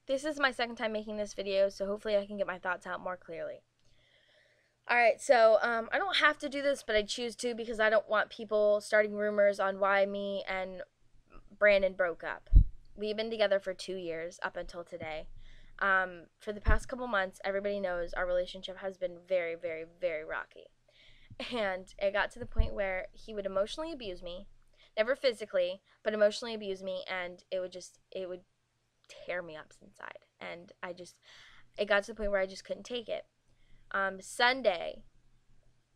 This is my second time making this video, so hopefully I can get my thoughts out more clearly. Alright, so I don't have to do this, but I choose to because I don't want people starting rumors on why me and Brandon broke up. We've been together for 2 years up until today. For the past couple months, everybody knows our relationship has been very, very, very rocky. And it got to the point where he would emotionally abuse me. Never physically, but emotionally abuse me, and it would tear me up inside. And it got to the point where I just couldn't take it. Sunday,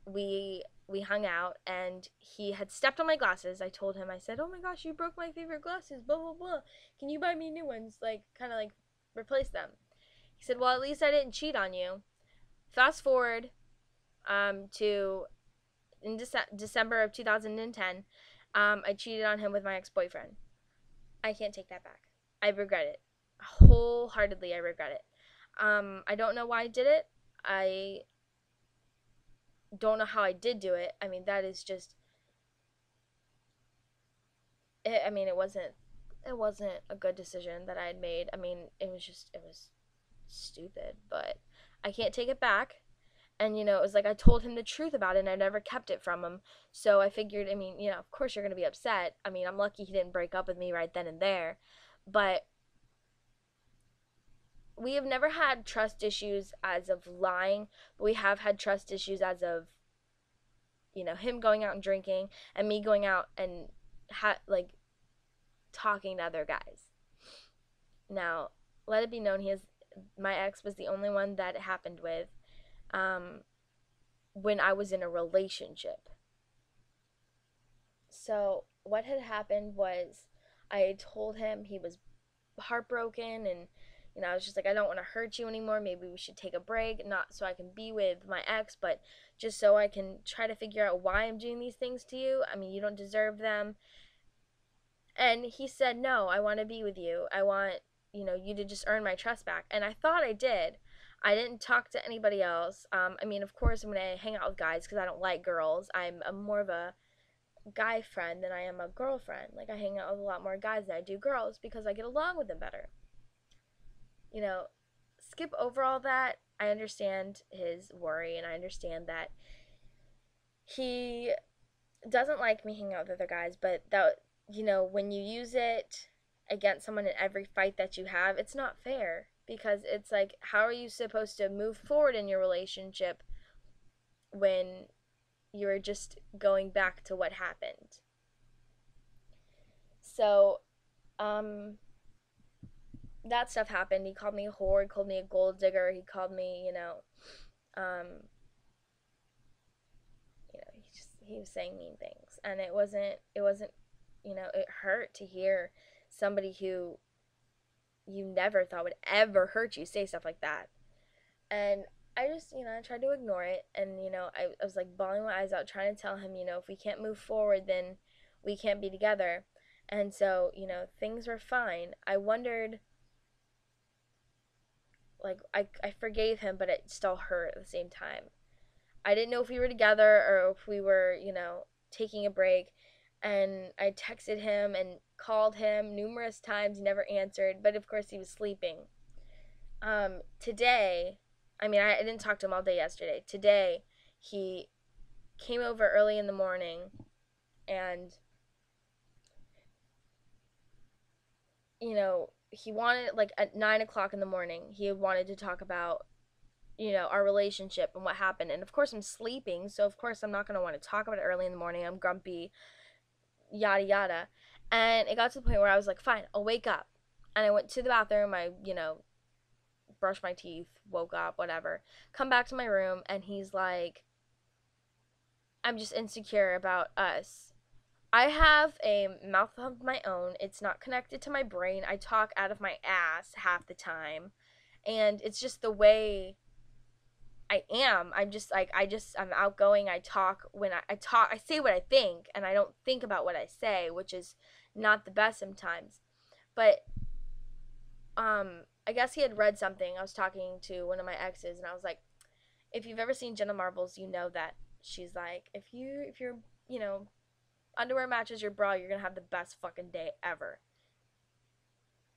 we hung out, and he had stepped on my glasses. I told him, I said, "Oh my gosh, you broke my favorite glasses, blah, blah, blah. Can you buy me new ones? Like, kind of like replace them." He said, "Well, at least I didn't cheat on you." Fast forward to in December of 2010, I cheated on him with my ex-boyfriend. I can't take that back. I regret it. Wholeheartedly, I regret it. I don't know why I did it. I don't know how I did do it. I mean, that is just it. I mean, it wasn't a good decision that I had made. I mean, it was stupid, but I can't take it back. And it was like I told him the truth about it, and I never kept it from him. So I figured, I mean, of course you're going to be upset. I mean, I'm lucky he didn't break up with me right then and there. But we have never had trust issues as of lying, but we have had trust issues as of him going out and drinking, and me going out and like talking to other guys. Now, let it be known, my ex was the only one that it happened with um, when I was in a relationship. So what had happened was I had told him, he was heartbroken, and I was just like, I don't want to hurt you anymore. Maybe we should take a break, not so I can be with my ex, but just so I can try to figure out why I'm doing these things to you. I mean, you don't deserve them. And he said, "No, I want to be with you. I want, you to just earn my trust back." And I thought I did. I didn't talk to anybody else. I mean, of course, I'm going to hang out with guys because I don't like girls. I'm more of a guy friend than I am a girlfriend. Like, I hang out with a lot more guys than I do girls because I get along with them better. You know, skip over all that. I understand his worry, and I understand that he doesn't like me hanging out with other guys, but when you use it against someone in every fight that you have, it's not fair, because it's like, how are you supposed to move forward in your relationship when you're just going back to what happened? So, that stuff happened. He called me a whore, he called me a gold digger, he called me, um, he was saying mean things, and it wasn't, it hurt to hear somebody who you never thought would ever hurt you say stuff like that. And I just, I tried to ignore it, and I was like bawling my eyes out trying to tell him, if we can't move forward, then we can't be together. And so, things were fine. I wondered, like, I forgave him, but it still hurt at the same time. I didn't know if we were together or if we were, taking a break. And I texted him and called him numerous times. He never answered, but of course he was sleeping. Today, I mean, I didn't talk to him all day yesterday. Today, he came over early in the morning, and, he wanted, like, at 9 o'clock in the morning, he wanted to talk about our relationship and what happened. And of course, I'm sleeping, so of course, I'm not going to want to talk about it early in the morning. I'm grumpy, yada, yada. And it got to the point where I was like, fine, I'll wake up. And I went to the bathroom. I, brushed my teeth, woke up, whatever. Come back to my room, and he's like, I'm just insecure about us. I have a mouth of my own. It's not connected to my brain. I talk out of my ass half the time. And it's just the way I am. I'm outgoing. I talk when I talk, I say what I think, and I don't think about what I say, which is not the best sometimes. But I guess he had read something. I was talking to one of my exes, and I was like, if you've ever seen Jenna Marbles, you know that she's like, if your underwear matches your bra, you're gonna have the best fucking day ever.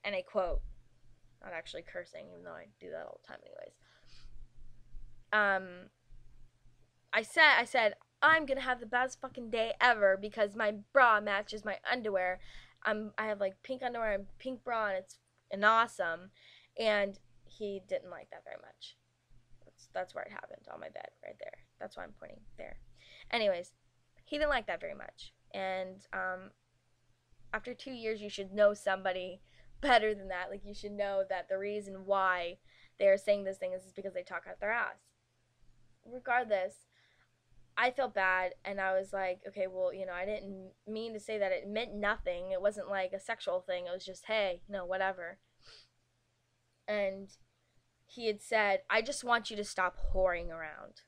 And I quote. Not actually cursing, even though I do that all the time, anyways. Um, I said I'm gonna have the best fucking day ever because my bra matches my underwear. I have like pink underwear and pink bra, and it's an awesome. And he didn't like that very much. That's where it happened, on my bed right there. That's why I'm pointing there. Anyways, he didn't like that very much. And after 2 years, you should know somebody better than that. Like, you should know that the reason why they're saying this thing is because they talk out their ass. Regardless, I felt bad, and I was like, okay, well, I didn't mean to say that. It meant nothing. It wasn't like a sexual thing. It was just, hey, whatever. And he had said, I just want you to stop whoring around.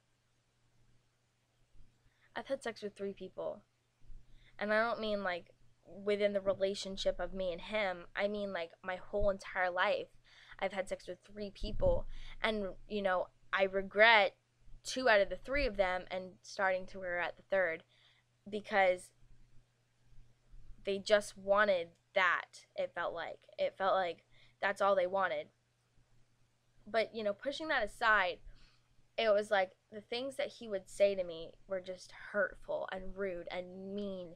I've had sex with 3 people. And I don't mean like within the relationship of me and him. I mean like my whole entire life. I've had sex with 3 people. And, I regret 2 out of the 3 of them and starting to regret the third because they just wanted that. It felt like that's all they wanted. But, pushing that aside, it was like the things that he would say to me were just hurtful and rude and mean.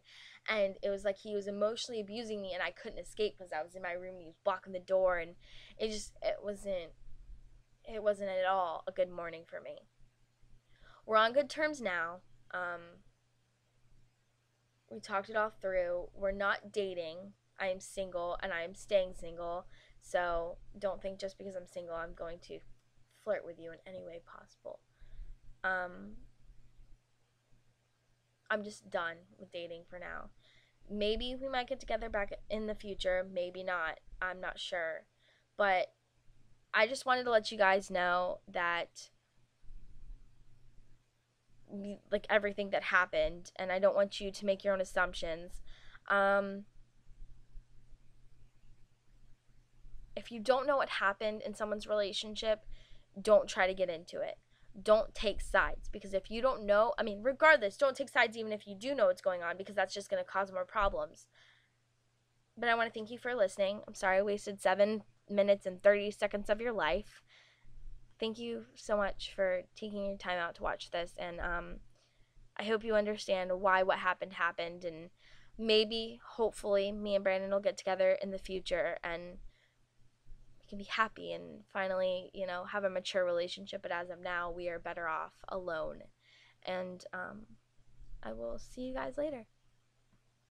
And it was like he was emotionally abusing me, and I couldn't escape because I was in my room and he was blocking the door. And it wasn't at all a good morning for me. We're on good terms now. We talked it all through. We're not dating. I am single, and I am staying single. So don't think just because I'm single I'm going to flirt with you in any way possible. um I'm just done with dating for now. Maybe we might get together back in the future, maybe not. I'm not sure. But I just wanted to let you guys know that, like, everything that happened, and I don't want you to make your own assumptions. Um if you don't know what happened in someone's relationship, don't try to get into it. Don't take sides, because if you don't know, I mean, regardless, don't take sides even if you do know what's going on, because that's just going to cause more problems. But I want to thank you for listening. I'm sorry I wasted 7 minutes and 30 seconds of your life. Thank you so much for taking your time out to watch this, and I hope you understand why what happened happened, and maybe, hopefully, me and Brandon will get together in the future and we can be happy and finally, have a mature relationship. But as of now, we are better off alone. And I will see you guys later.